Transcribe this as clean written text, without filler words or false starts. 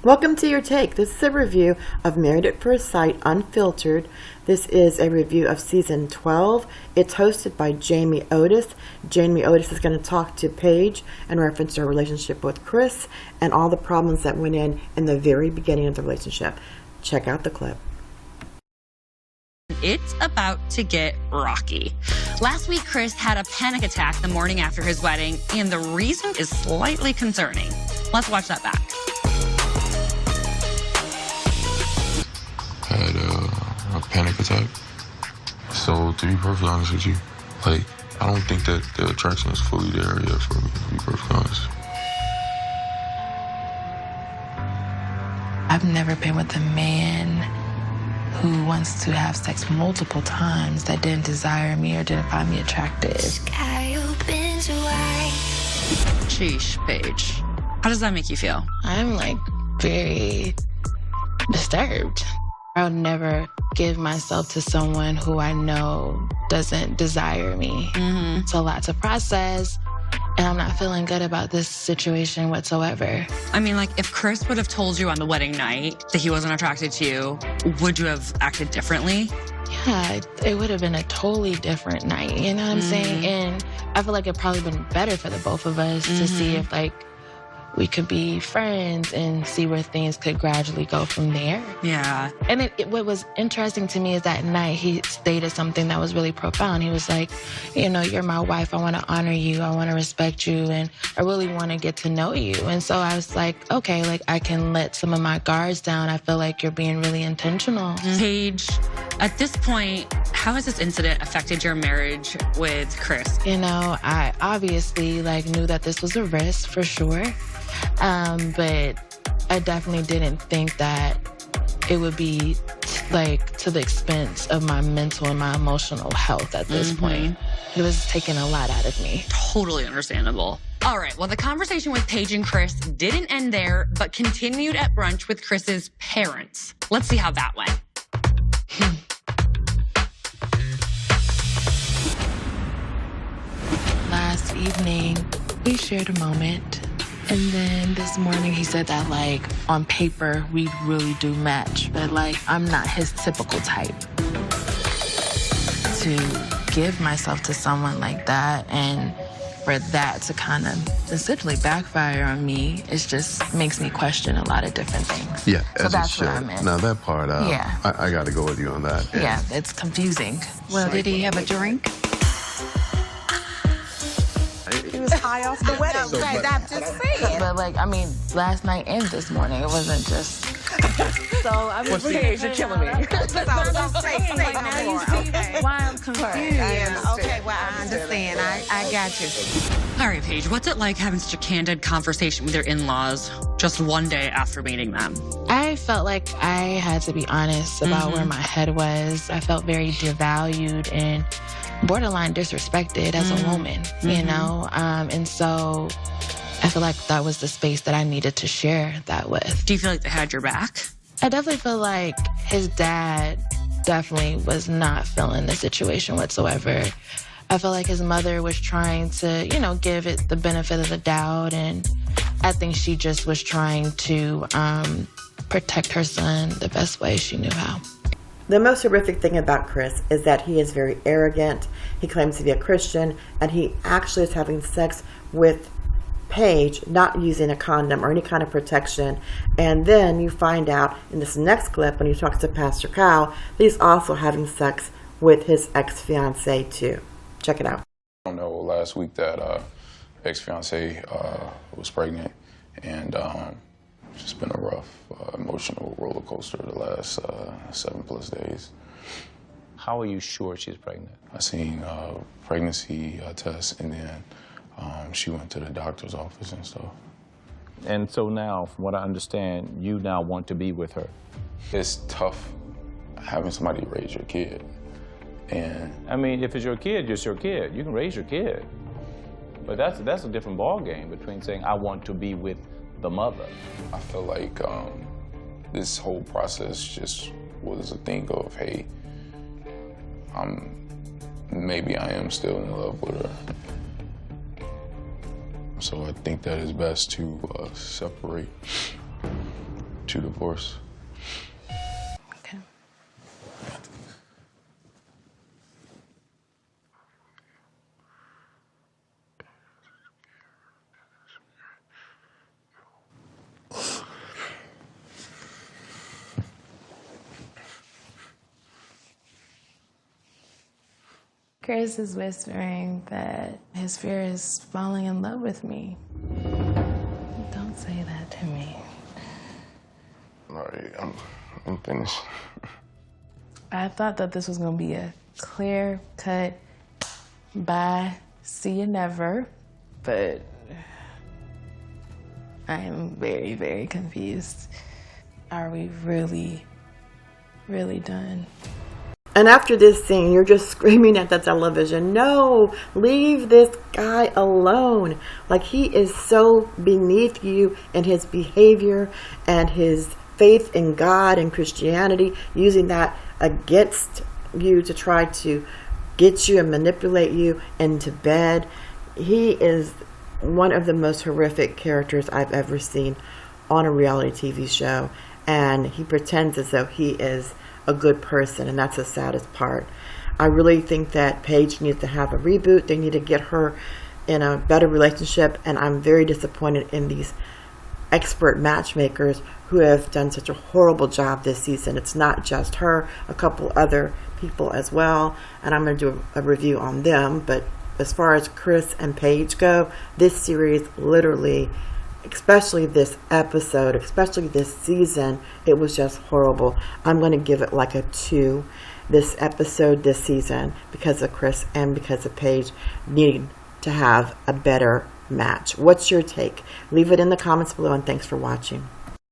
Welcome to Your Take. This is a review of Married at First Sight, Unfiltered. This is a review of Season 12. It's hosted by Jamie Otis. Jamie Otis is going to talk to Paige in reference to her relationship with Chris and all the problems that went in the very beginning of the relationship. Check out the clip. It's about to get rocky. Last week, Chris had a panic attack the morning after his wedding, and the reason is slightly concerning. Let's watch that back. Had a panic attack. So to be perfectly honest with you, I don't think that the attraction is fully there yet for me, to be perfectly honest. I've never been with a man who wants to have sex multiple times that didn't desire me or didn't find me attractive. Sheesh, Paige. How does that make you feel? I'm very disturbed. I would never give myself to someone who I know doesn't desire me. It's a lot to process, and I'm not feeling good about this situation whatsoever. I mean, if Chris would have told you on the wedding night that he wasn't attracted to you, would you have acted differently? Yeah, it would have been a totally different night, you know what I'm saying? And I feel like it probably been better for the both of us to see if, we could be friends and see where things could gradually go from there. Yeah. And what was interesting to me is that night he stated something that was really profound. He was like, you're my wife. I want to honor you. I want to respect you. And I really want to get to know you. And so I was like, okay, I can let some of my guards down. I feel like you're being really intentional. Paige, at this point, how has this incident affected your marriage with Chris? I obviously knew that this was a risk for sure. But I definitely didn't think that it would be to the expense of my mental and my emotional health at this point. It was taking a lot out of me. Totally understandable. All right, well, the conversation with Paige and Chris didn't end there, but continued at brunch with Chris's parents. Let's see how that went. Last evening, we shared a moment. And then this morning he said that on paper we really do match, but I'm not his typical type. To give myself to someone like that and for that to kind of essentially backfire on me, it just makes me question a lot of different things. Yeah, so that's what I meant. Now that part, I got to go with you on that. Yeah, it's confusing. Well, did he have a drink? He was high off the wedding. No, right, I'm just saying. But last night and this morning, it wasn't just. So I'm just Paige, you're killing me. Don't say no more. Okay. Why I'm confused. Okay, well, I understand. I got you. All right, Paige, what's it like having such a candid conversation with your in-laws just one day after meeting them? I felt like I had to be honest about where my head was. I felt very devalued and borderline disrespected as a woman, and so I feel like that was the space that I needed to share that with. Do you feel like they had your back? I definitely feel like his dad definitely was not feeling the situation whatsoever. I feel like his mother was trying to, give it the benefit of the doubt, and I think she just was trying to protect her son the best way she knew how. The most horrific thing about Chris is that he is very arrogant. He claims to be a Christian, and he actually is having sex with Paige, not using a condom or any kind of protection. And then you find out in this next clip when he talks to Pastor Kyle that he's also having sex with his ex-fiancée too. Check it out. I don't know, last week that ex-fiancée was pregnant, and it's just been a rough emotional roller coaster the last 7+ days. How are you sure she's pregnant? I seen pregnancy tests, and then she went to the doctor's office and stuff. And so now, from what I understand, you now want to be with her. It's tough having somebody raise your kid. And I mean, if it's your kid, it's your kid. You can raise your kid. But that's a different ballgame between saying, I want to be with the mother. I feel like this whole process just was a thing of, hey, maybe I am still in love with her. So I think that it's best to separate. to divorce. Okay. Chris is whispering that his fear is falling in love with me. Don't say that to me. All right, I'm finished. I thought that this was gonna be a clear cut, bye, see you never, but I am very, very confused. Are we really, really done? And after this scene, you're just screaming at the television, no, leave this guy alone. Like, he is so beneath you in his behavior and his faith in God and Christianity, using that against you to try to get you and manipulate you into bed. He is one of the most horrific characters I've ever seen on a reality TV show. And he pretends as though he is a good person, and that's the saddest part. I really think that Paige needs to have a reboot. They need to get her in a better relationship, and I'm very disappointed in these expert matchmakers who have done such a horrible job this season. It's not just her, a couple other people as well, and I'm going to do a review on them. But as far as Chris and Paige go, this series literally, especially this episode, especially this season, it was just horrible. I'm going to give it like a 2, this episode, this season, because of Chris and because of Paige needing to have a better match. What's your take? Leave it in the comments below, and thanks for watching.